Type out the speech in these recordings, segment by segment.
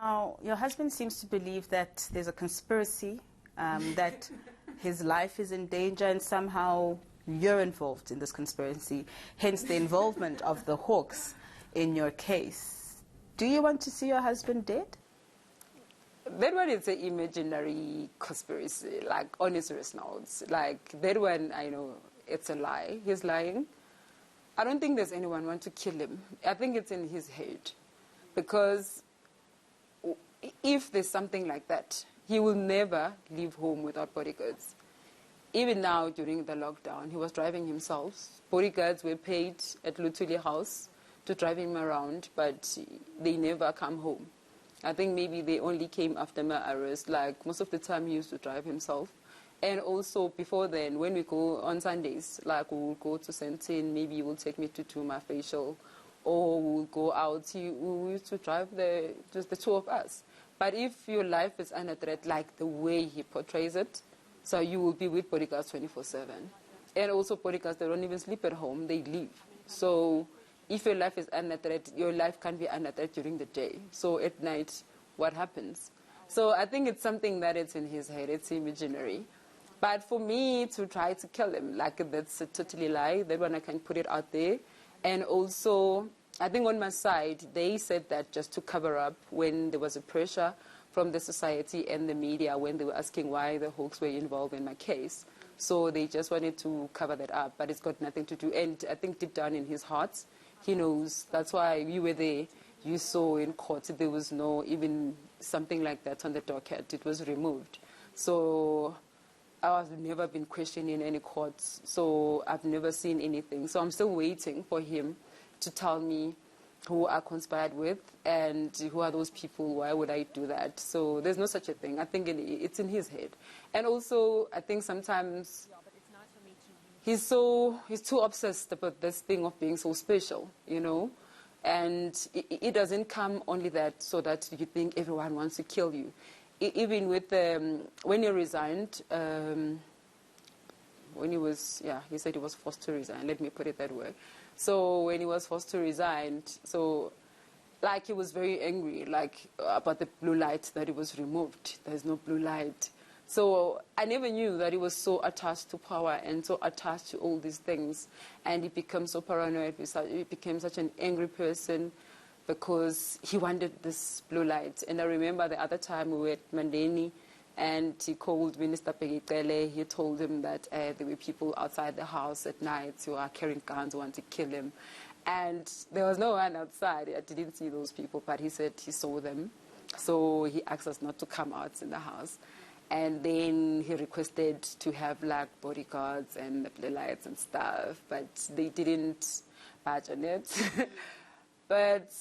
Now, your husband seems to believe that there's a conspiracy, that his life is in danger, and somehow you're involved in this conspiracy, hence the involvement of the Hawks in your case. Do you want to see your husband dead? That one is an imaginary conspiracy, like on his notes. Like, that one, I know it's a lie. He's lying. I don't think there's anyone want to kill him. I think it's in his head. Because if there's something like that, he will never leave home without bodyguards. Even now, during the lockdown, he was driving himself. Bodyguards were paid at Luthuli House to drive him around, but they never come home. I think maybe they only came after my arrest. Like, most of the time he used to drive himself. And also, before then, when we go on Sundays, like, we will go to Sentin, maybe he will take me to do my facial, or we'll go out. We used to drive just the two of us. But if your life is under threat, like the way he portrays it, so you will be with bodyguards 24/7. And also bodyguards, they don't even sleep at home, they leave. So if your life is under threat, your life can't be under threat during the day. So at night, what happens? So I think it's something that it's in his head, it's imaginary. But for me to try to kill him, like, that's a totally lie. That one I can put it out there. And also, I think on my side, they said that just to cover up when there was a pressure from the society and the media when they were asking why the Hawks were involved in my case. So they just wanted to cover that up, but it's got nothing to do. And I think deep down in his heart, he knows. That's why you were there. You saw in court there was no even something like that on the docket. It was removed. So I've never been questioned in any courts, so I've never seen anything. So I'm still waiting for him to tell me who I conspired with and who are those people, why would I do that? So there's no such a thing. I think it's in his head. And also, I think sometimes he's too obsessed about this thing of being so special, you know? And it doesn't come only that so that you think everyone wants to kill you. Even with, when he resigned, when he was, he said he was forced to resign, let me put it that way. So when he was forced to resign, so like he was very angry, like about the blue light that it was removed. There's no blue light. So I never knew that he was so attached to power and so attached to all these things. And he became so paranoid, he became such an angry person because he wanted this blue light. And I remember the other time we were at Mandeni, and he called Minister Pegitele. He told him that there were people outside the house at night who are carrying guns, who want to kill him. And there was no one outside. I didn't see those people, but he said he saw them. So he asked us not to come out in the house. And then he requested to have like bodyguards and the lights and stuff, but they didn't budge on it. But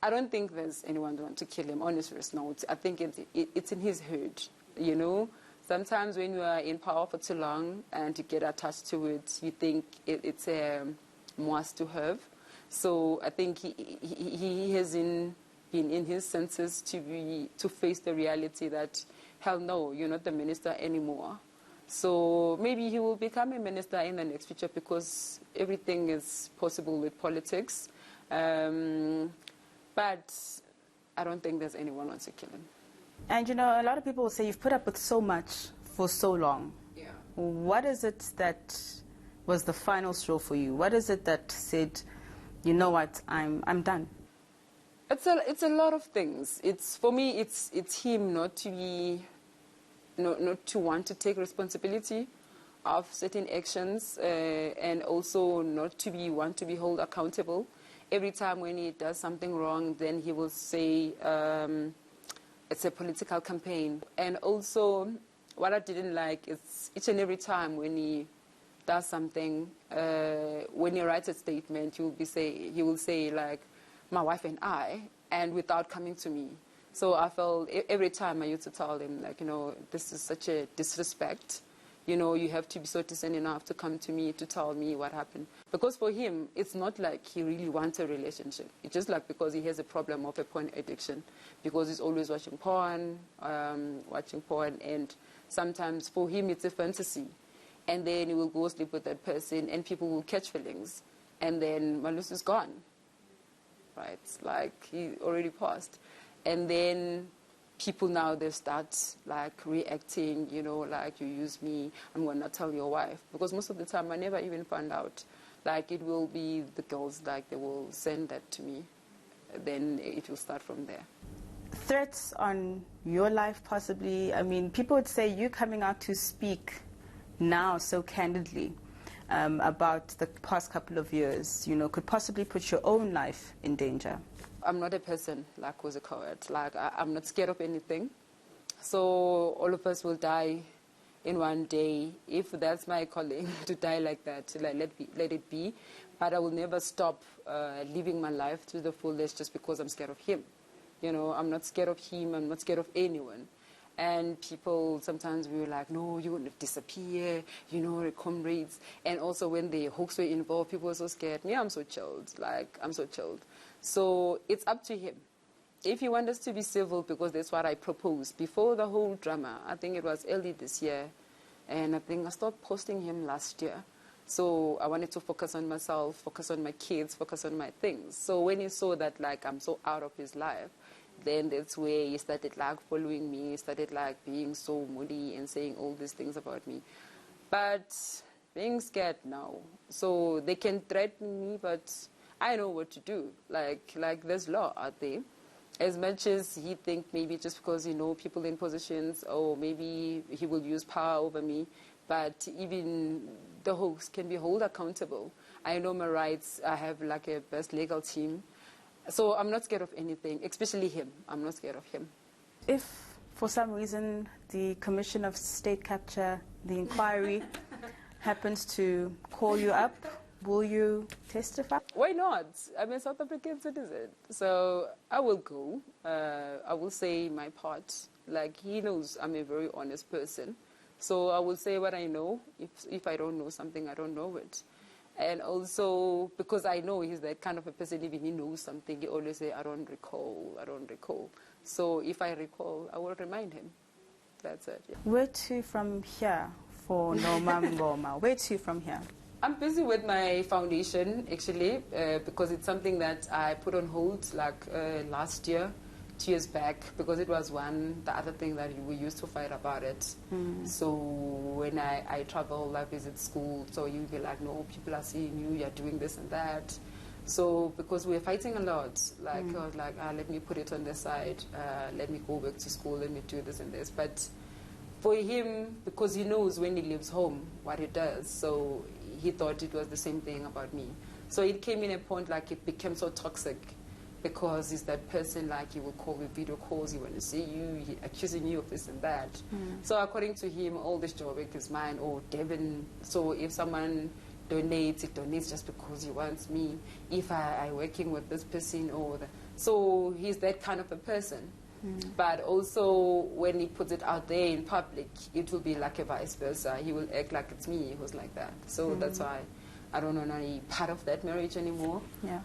I don't think there's anyone who wants to kill him, on his first note. I think it's in his head, you know. Sometimes when you are in power for too long and you get attached to it, you think it's a must to have. So I think he hasn't been in his senses to face the reality that, hell no, you're not the minister anymore. So maybe he will become a minister in the next future because everything is possible with politics. But I don't think there's anyone who wants to kill him. And you know, a lot of people will say you've put up with so much for so long. Yeah. What is it that was the final straw for you? What is it that said, you know what, I'm done? It's a lot of things. For me, it's him not to want to take responsibility of certain actions, and also not to want to be held accountable. Every time when he does something wrong, then he will say it's a political campaign. And also, what I didn't like is each and every time when he does something, when he writes a statement, he will say like, my wife and I, and without coming to me. So I felt every time I used to tell him, like, you know, this is such a disrespect. You know, you have to be so decent enough to come to me to tell me what happened. Because for him, it's not like he really wants a relationship. It's just like because he has a problem of a porn addiction. Because he's always watching porn, and sometimes for him it's a fantasy. And then he will go sleep with that person and people will catch feelings. And then Malusi is gone. Right? Like he already passed. And then people now, they start like reacting, you know, like, you use me, I'm going to tell your wife. Because most of the time I never even found out. Like, it will be the girls, like, they will send that to me. Then it will start from there. Threats on your life, possibly. I mean, people would say you coming out to speak now so candidly about the past couple of years, you know, could possibly put your own life in danger. I'm not a person like who's a coward. Like, I'm not scared of anything. So all of us will die in one day. If that's my calling, to die like that, like, let it be. But I will never stop living my life to the fullest just because I'm scared of him. You know, I'm not scared of him. I'm not scared of anyone. And people sometimes were like, no, you're going to disappear, you know, comrades. And also when the hawks were involved, people were so scared. Me, I'm so chilled. Like, I'm so chilled. So it's up to him. If he wants us to be civil, because that's what I proposed before the whole drama, I think it was early this year. And I think I stopped posting him last year. So I wanted to focus on myself, focus on my kids, focus on my things. So when he saw that, like, I'm so out of his life, then that's where he started, like, following me, started, like, being so moody and saying all these things about me. But being scared now. So they can threaten me, but I know what to do. Like there's law out there. As much as he think maybe just because, you know, people in positions, or maybe he will use power over me, but even the host can be held accountable. I know my rights. I have, like, a best legal team. So I'm not scared of anything, especially him. I'm not scared of him. If, for some reason, the Commission of State Capture, the inquiry, happens to call you up, will you testify? Why not? I'm a South African citizen. So I will go. I will say my part. Like, he knows I'm a very honest person. So I will say what I know. If I don't know something, I don't know it. And also, because I know he's that kind of a person, even he knows something, he always say, I don't recall, I don't recall. So if I recall, I will remind him. That's it. Yeah. Where to from here for Norma Mngoma? Where to from here? I'm busy with my foundation, actually, because it's something that I put on hold, like, last year, 2 years back, because it was the other thing that we used to fight about it. So when I travel, I visit school, so you'll be like, no, people are seeing you, you're doing this and that. So because we're fighting a lot, like, I was like, let me put it on the side, let me go back to school, let me do this and this. But for him, because he knows when he leaves home what it does, so he thought it was the same thing about me. So it came in a point, like, it became so toxic, because he's that person, like, he will call with video calls, he want to see you, he accusing you of this and that. So according to him, all this Joburg is mine, or Devon. So if someone donates, it donates just because he wants me. If I working with this person, so he's that kind of a person. But also, when he puts it out there in public, it will be like a vice versa. He will act like it's me who's like that. So that's why I don't want any part of that marriage anymore. Yeah.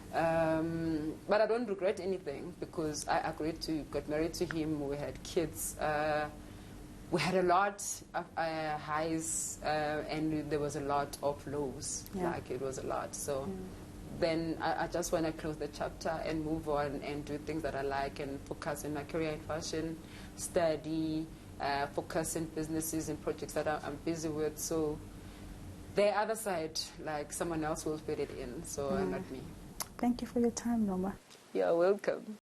But I don't regret anything, because I agreed to get married to him. We had kids. We had a lot of highs, and there was a lot of lows. Yeah. Like, it was a lot. So then I just want to close the chapter and move on and do things that I like, and focus on my career in fashion, study, focus in businesses and projects that I'm busy with. So the other side, like, someone else will fit it in, so not me. Thank you for your time, Norma. You're welcome.